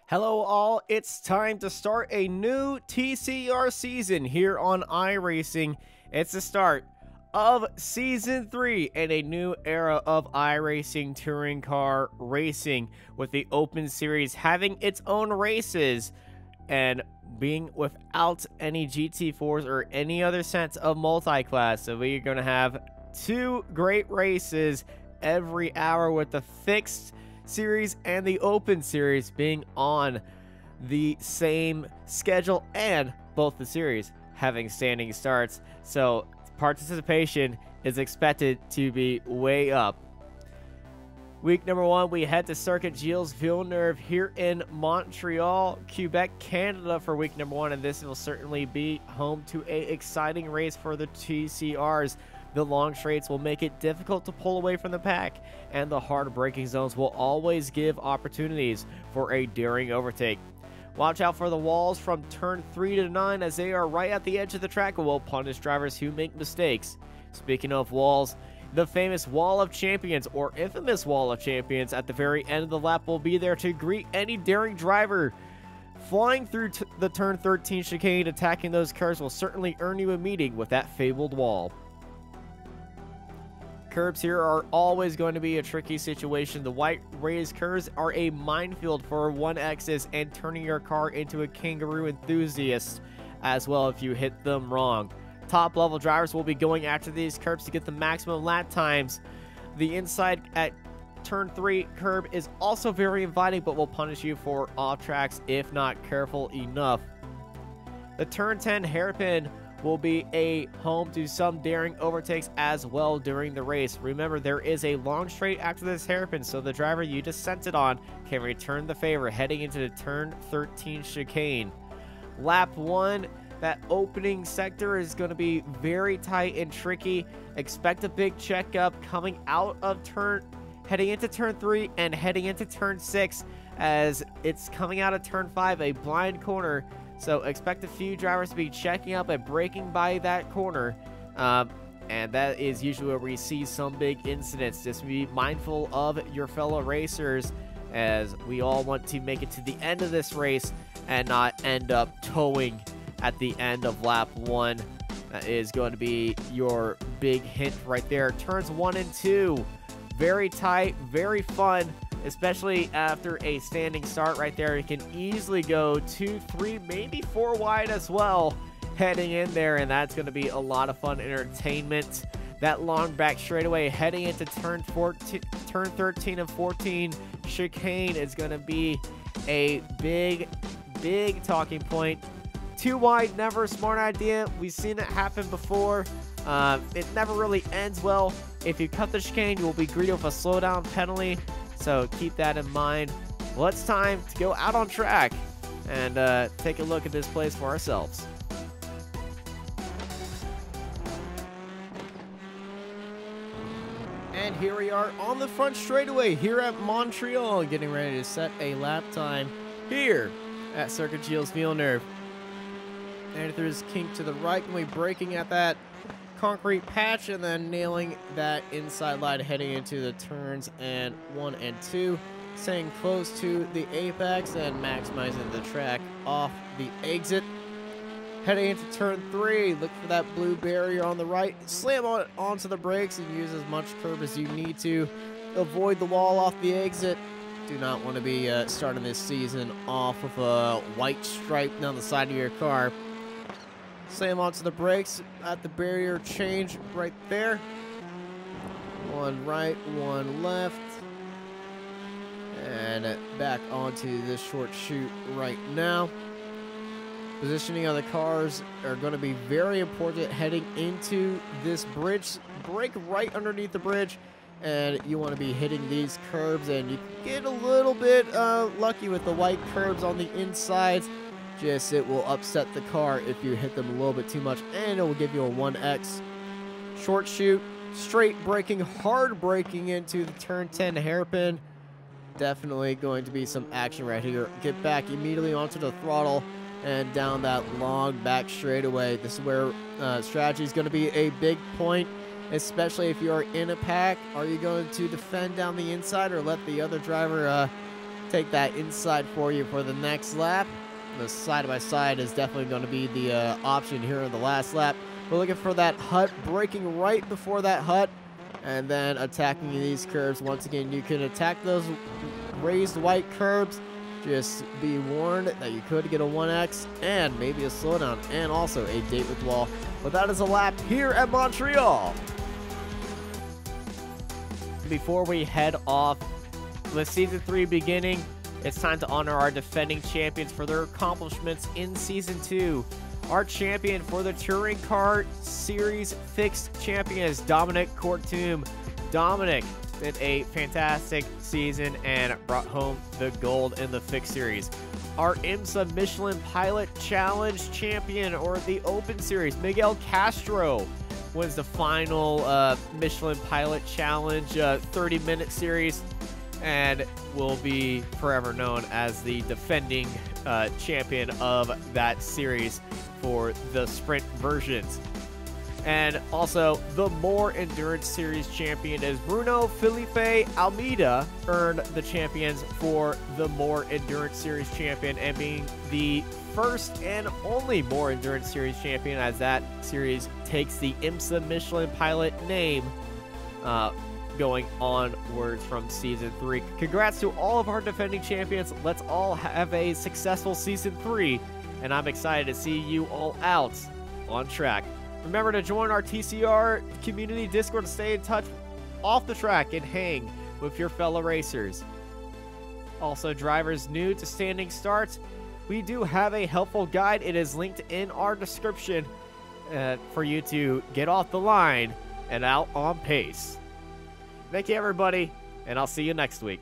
Hello all, it's time to start a new TCR season here on iRacing. It's the start of Season 3 and a new era of iRacing touring car racing, with the Open Series having its own races and being without any GT4s or any other sense of multi-class. So we're going to have two great races every hour, with the fixed series and the Open Series being on the same schedule, and both the series having standing starts. So participation is expected to be way up. Week number 1, we head to Circuit Gilles Villeneuve here in Montreal, Quebec, Canada for week number 1, and this will certainly be home to an exciting race for the TCRs. The long straights will make it difficult to pull away from the pack, and the hard braking zones will always give opportunities for a daring overtake. Watch out for the walls from turn 3 to 9, as they are right at the edge of the track and will punish drivers who make mistakes. Speaking of walls, the famous Wall of Champions, or infamous Wall of Champions, at the very end of the lap will be there to greet any daring driver. Flying through the turn 13 chicane, attacking those curves will certainly earn you a meeting with that fabled wall. Curbs here are always going to be a tricky situation. The white raised curves are a minefield for 1Xs and turning your car into a kangaroo enthusiast as well if you hit them wrong. Top level drivers will be going after these curbs to get the maximum lap times. The inside at turn 3 curb is also very inviting, but will punish you for off tracks if not careful enough. The turn 10 hairpin will be a home to some daring overtakes as well during the race. Remember, there is a long straight after this hairpin, so the driver you just sent it on can return the favor heading into the turn 13 chicane. Lap 1, that opening sector is going to be very tight and tricky. Expect a big checkup coming out of heading into turn 3 and heading into turn 6, as it's coming out of turn 5, a blind corner. So expect a few drivers to be checking up and braking by that corner. And that is usually where we see some big incidents. Just be mindful of your fellow racers, as we all want to make it to the end of this race and not end up towing at the end of lap 1. That is going to be your big hint right there. Turns 1 and 2, very tight, very fun, especially after a standing start right there. You can easily go 2, 3, maybe 4 wide as well heading in there, and that's going to be a lot of fun entertainment. That long back straightaway heading into turn 13 and 14 chicane is going to be a big talking point. Too wide, never a smart idea. We've seen it happen before. It never really ends well. If you cut the chicane, you will be greeted with a slowdown penalty, so keep that in mind. Well, it's time to go out on track and take a look at this place for ourselves. And here we are on the front straightaway here at Montreal, getting ready to set a lap time here at Circuit Gilles Villeneuve. And there's kink to the right, and we're braking at that concrete patch and then nailing that inside line heading into the turns and 1 and 2, staying close to the apex and maximizing the track off the exit. Heading into turn 3, look for that blue barrier on the right, slam onto the brakes and use as much curb as you need to. Avoid the wall off the exit. Do not want to be starting this season off with a white stripe down the side of your car. Slam onto the brakes at the barrier change right there. One right, one left. And back onto this short chute right now. Positioning of the cars are going to be very important heading into this bridge. Brake right underneath the bridge, and you want to be hitting these curbs, and you can get a little bit lucky with the white curbs on the insides. Just it will upset the car if you hit them a little bit too much, and it will give you a 1X. Short chute, straight braking, hard braking into the turn 10 hairpin. Definitely going to be some action right here. Get back immediately onto the throttle and down that long back straightaway. This is where strategy is going to be a big point, especially if you are in a pack. Are you going to defend down the inside or let the other driver take that inside for you for the next lap. The side-by-side is definitely going to be the option here in the last lap. We're looking for that hut, braking right before that hut, and then attacking these curves. Once again, you can attack those raised white curbs. Just be warned that you could get a 1X and maybe a slowdown and also a date with wall. But that is a lap here at Montreal. Before we head off with Season 3 beginning, it's time to honor our defending champions for their accomplishments in Season 2. Our champion for the Touring Car Series Fixed Champion is Dominic Kortum. Dominic did a fantastic season and brought home the gold in the Fixed Series. Our IMSA Michelin Pilot Challenge Champion, or the Open Series, Miguel Castro, wins the final Michelin Pilot Challenge 30-minute series and will be forever known as the defending champion of that series for the sprint versions. And also, the More Endurance Series champion is Bruno Felipe Almeida, earned the champions for the More Endurance Series champion and being the first and only More Endurance Series champion, as that series takes the IMSA Michelin Pilot name going onwards from Season 3. Congrats to all of our defending champions. Let's all have a successful Season 3, and I'm excited to see you all out on track. Remember to join our TCR community Discord to stay in touch off the track and hang with your fellow racers. Also, drivers new to standing starts, we do have a helpful guide. It is linked in our description for you to get off the line and out on pace. Thank you, everybody, and I'll see you next week.